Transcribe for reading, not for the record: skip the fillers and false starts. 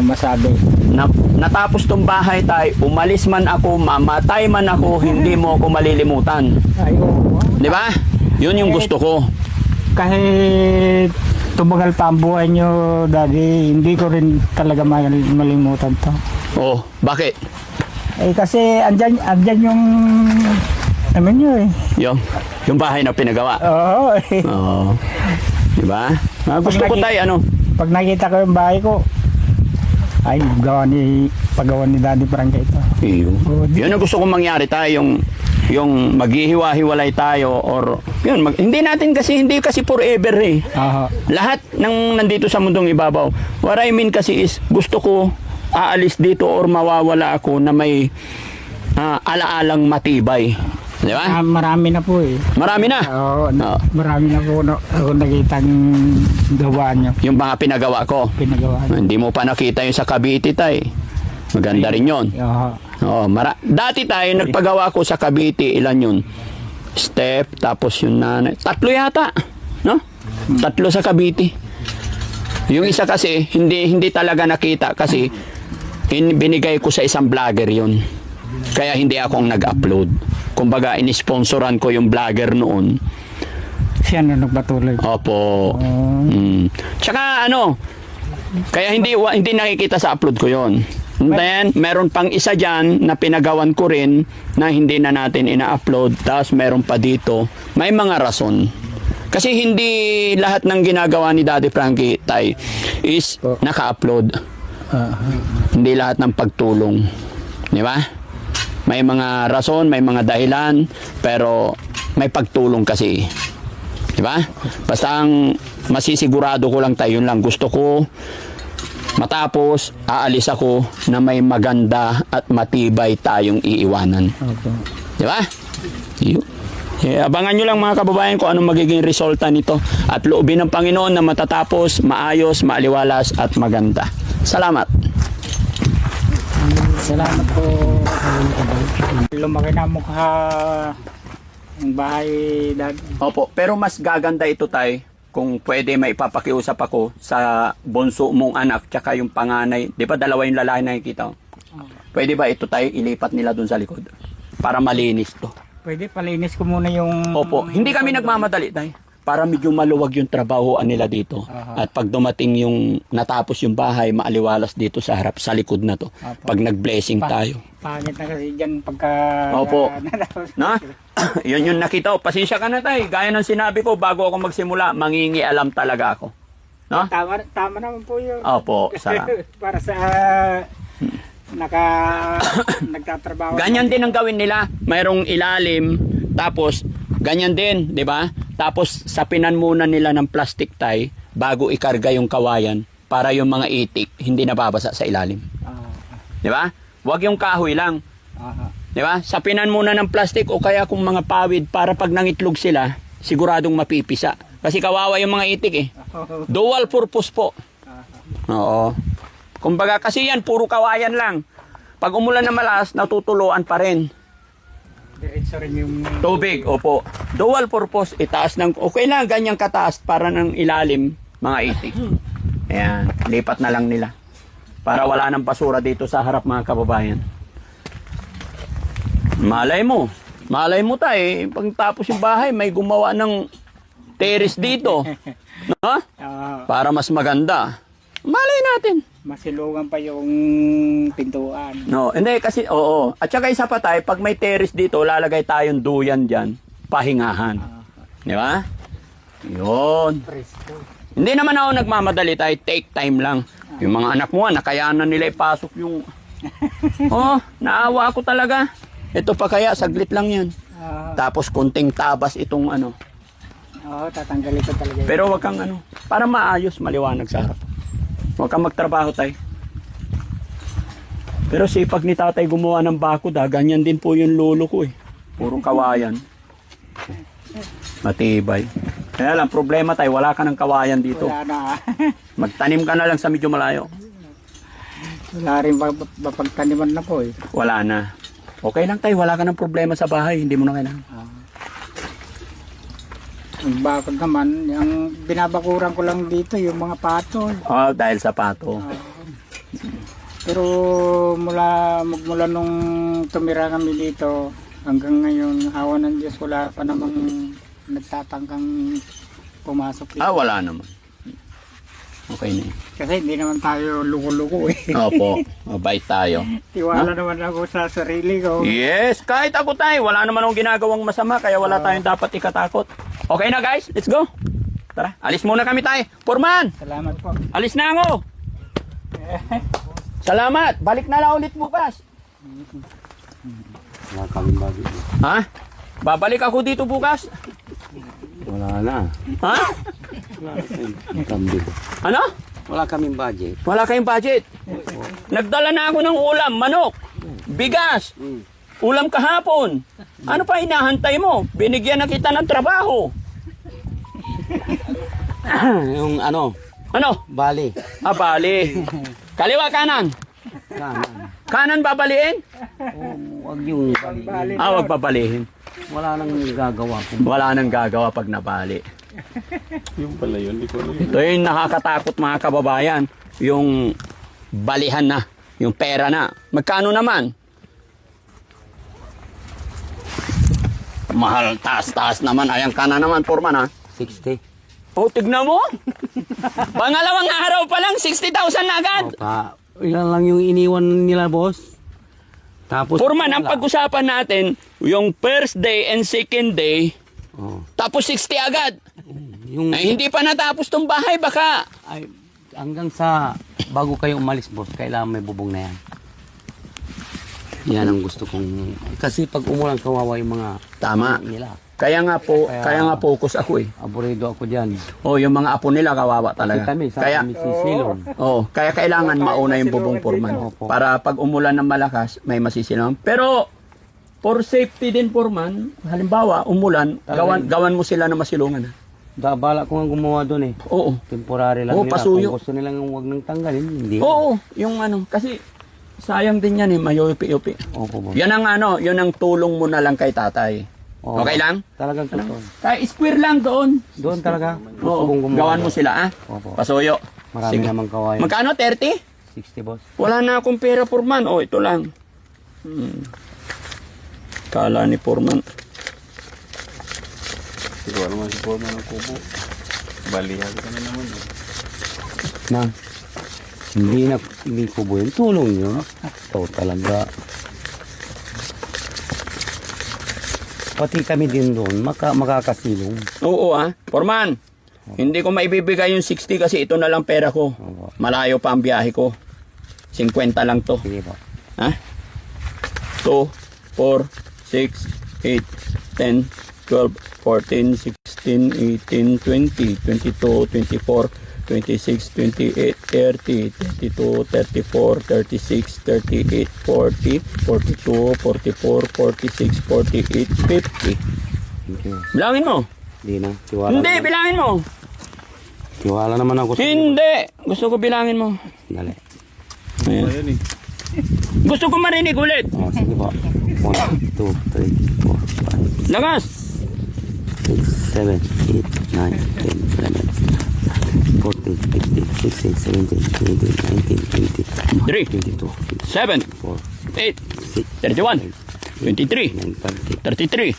masabi. Natapos tong bahay tay, umalis man ako, mamatay man ako, hindi mo ako malilimutan. Ay, oo. Di ba? Yun yung gusto ko. Kahit tumagal pa ang buhay nyo, Daddy, hindi ko rin talaga malimutan to. Oh, bakit? Eh kasi andyan yung naman nyo eh. Yung bahay na pinagawa. Oo. Oo. Di ba? Gusto ko tay, ano? Pag nakita ko yung bahay ko, ay, paggawa ni Daddy Frankie ito. Yun ang gusto kong mangyari tayo, yung maghihiwa-hiwalay tayo or yun, hindi kasi forever eh. Lahat ng nandito sa mundong ibabaw. What I mean kasi is gusto ko aalis dito or mawawala ako na may alaalang matibay. Di ba? Marami na po eh. Marami na? Oo, marami na po ako nakitang gawa nyo. Yung mga pinagawa ko. Pinagawa nyo. Hindi mo pa nakita yung sa Cavite tay. Maganda rin yun. Oo, dati tayo nagpagawa ko sa Cavite, ilan yun? Step, tapos yung nanay. 3 yata, no? 3 sa Cavite. Yung isa kasi, hindi talaga nakita kasi binigay ko sa isang vlogger yun. Kaya hindi akong nag-upload. Kumbaga, inisponsoran ko yung vlogger noon. Siya na nagpatuloy. Opo. Tsaka kaya hindi nakikita sa upload ko yon. And then, meron pang isa dyan na pinagawan ko rin na hindi na natin ina-upload. Tapos meron pa dito. May mga rason. Kasi hindi lahat ng ginagawa ni Daddy Frankie tay is naka-upload. Hindi lahat ng pagtulong. Di ba? May mga rason, may mga dahilan, pero may pagtulong kasi. Di ba? Basta ang masisigurado ko lang tayo, yun lang gusto ko. Matapos, aalis ako na may maganda at matibay tayong iiwanan. Di ba? Abangan nyo lang mga kababayan kung anong magiging resulta nito. At loobin ng Panginoon na matatapos, maayos, maaliwalas at maganda. Salamat. Salamat po. Lumaki na mukha ang bahay, Dad. Opo, pero mas gaganda ito tay kung pwede maipapakiusap ako sa bunso mong anak tsaka yung panganay. Di ba dalawa yung lalaki na nakikita? Pwede ba ito tay ilipat nila dun sa likod? Para malinis to. Pwede, palinis ko muna yung... Opo, hindi kami nagmamadali tay. Para medyo maluwag yung trabahoan nila dito. At pag dumating yung natapos yung bahay, maaliwalas dito sa harap, sa likod na to. Pag nag-blessing tayo. Pangit na kasi dyan pagka... Opo. Na? Yun yung nakita ko. Pasensya ka na tay. Gaya ng sinabi ko, bago ako magsimula, mangingialam talaga ako. No? Tama naman po yun. Opo, salamat. Para sa... nagtatrabaho. Ganyan din ang gawin nila. Mayroong ilalim, tapos ganyan din, di ba? Tapos sapinan muna nila ng plastic tie bago ikarga yung kawayan para yung mga itik hindi nababasa sa ilalim. Di ba? Huwag yung kahoy lang. Di ba? Sapinan muna ng plastic o kaya kung mga pawid para pag nangitlog sila, siguradong mapipisa. Kasi kawawa yung mga itik eh. Dual purpose po. Oo. Kumbaga kasi yan, puro kawayan lang. Pag umulan na malakas, natutuluan pa rin. Diretso rin yung... Tubig, opo. Dual purpose, itaas ng... Okay lang, ganyang kataas para ng ilalim, mga itik. Ayan, lipat na lang nila. Para wala ng basura dito sa harap mga kababayan. Malay mo tayo, pag tapos yung bahay, may gumawa ng terrace dito. No? Para mas maganda. Malay natin. Masilungan pa yung pintuan. No, hindi kasi, oo. At saka isa pa tayo, pag may terrace dito, lalagay tayong duyan dyan, pahingahan. Di ba? Yun. Hindi naman ako nagmamadali tayo, take time lang. Yung mga anak mo, nakayanan nila ipasok yung... naawa ako talaga. Ito pa kaya, saglit lang yan. Tapos kunting tabas itong ano. Tatanggalin ko talaga. Pero wag kang para maayos, maliwanag sa harap. Huwag kang magtrabaho tay. Pero sipag ni tatay gumawa ng bakod ganyan din po yung lolo ko eh. Puro kawayan. Matibay. Kaya lang, problema tay, wala ka ng kawayan dito. Wala na. Magtanim ka na lang sa medyo malayo. Wala rin mapagtaniman na po eh. Wala na. Okay lang tay, wala ka ng problema sa bahay, hindi mo na kailangan. Ang bakod naman, yung binabakuran ko lang dito, yung mga pato. Dahil sa pato. Pero magmula nung tumira kami dito hanggang ngayon, awa ng Diyos, wala pa namang nagtatangkang pumasok dito. Wala naman. Okay na. Kasi hindi naman tayo luko-luko eh. Opo, mabait tayo. Tiwala naman ako sa sarili ko. Yes, kahit ako tayo, wala naman akong ginagawang masama, kaya wala tayong dapat ikatakot. Okay na guys, let's go. Tara, alis muna kami tayo. Foreman, Salamat po. alis na ako. Salamat, balik na lang ulit bukas. Wala kaming budget. Ha? Babalik ako dito bukas. Wala na. Ha? Kambing. Ano? Wala kaming budget. Wala kayong budget. Nagdala na ako ng ulam, manok, bigas, ulam kahapon. Ano pa hinahantay mo? Binigyan na kita ng trabaho. Yung ano, Ano? bali. Bali. Kaliwa kanan. Kanan. Kanan babaliin? Huwag yung bali. Wag babalihin. Wala nang gagawa ko. Wala nang gagawa pag nabali. Yung pala yun, di ko alam. Ito yung nakakatakot mga kababayan. Yung balihan na. Yung pera na. Magkano naman? Mahal, taas-taas naman. Ayan ka na naman, Foreman ha. 60. Tignan mo. Pangalawang araw pa lang, 60,000 na agad. Pa, ilan lang yung iniwan nila, boss. Tapos, Foreman, ang wala. pag-usapan natin, yung first day and second day, Oh, tapos 60 agad. yung, Ay, hindi pa natapos tong bahay, baka. ay, hanggang sa, bago kayo umalis, boss, kailangan may bubong na yan. Yan ang gusto kong, kasi pag umulan, kawawa yung mga Tama. nila. Kaya nga focus ako eh. Aburido ako dyan. Yung mga apo nila kawawa Kasi talaga. kami, sa Kaya, kami sisilong. kaya kailangan mauna yung bubong Foreman. Opo. Para pag umulan ng malakas, may masisilong. Pero, for safety din Foreman, halimbawa, umulan, gawan mo sila na masilungan. Bala ko nga gumawa doon eh. Oo. Temporary lang Oo, nila. pasuyo. Kung gusto nilang huwag nang tanggalin, hindi. Oo, yung kasi sayang din yan eh, mayupi-yupi. Opo, boss. Yan ang yun ang tulong mo na lang kay tatay. Oo. Okay lang? Talagang totoo. Kaya square lang doon. Doon talaga. Gusto Oo, kong gumawa. gawan mo doon. sila Opo. Pasuyo. Marami Sige. namang kawayan. Magkano? 30? 60, boss. Wala na akong pera, Foreman. Ito lang. Kala ni Foreman. Siguro naman si Foreman ng kubo. Balihan ka na naman. Na, hindi ko buhay. Tulong yun. Ito talaga. Pati kami din doon, makakasilong. Oo Foreman. Hindi ko maibibigay yung 60 kasi ito na lang pera ko. Opo. Malayo pa ang biyahe ko. 50 lang to. Sige po. Ha? 2, 4, 6, 8, 10, 12, 14, 16, 18, 20, 22, 24, 26, 28, 30, 32, 34, 36, 38, 40, 42, 44, 46, 48, 50. Thank you. Bilangin mo. Hindi na. Tiwala Hindi, naman. bilangin mo. Tiwala naman ako sa inyo. Hindi. Gusto ko bilangin mo. Dali. Ayan. Ayan eh. Gusto ko marinig ulit. Sige po. 1, 2, 3, 4, 5, Lakas. 6, 7, 8, 9, 10, 11, 14, 15, 16, 17, 18, 19, 20, 3, 22, 7, 24, 8, 6, 31, 23, 9, 30, 33,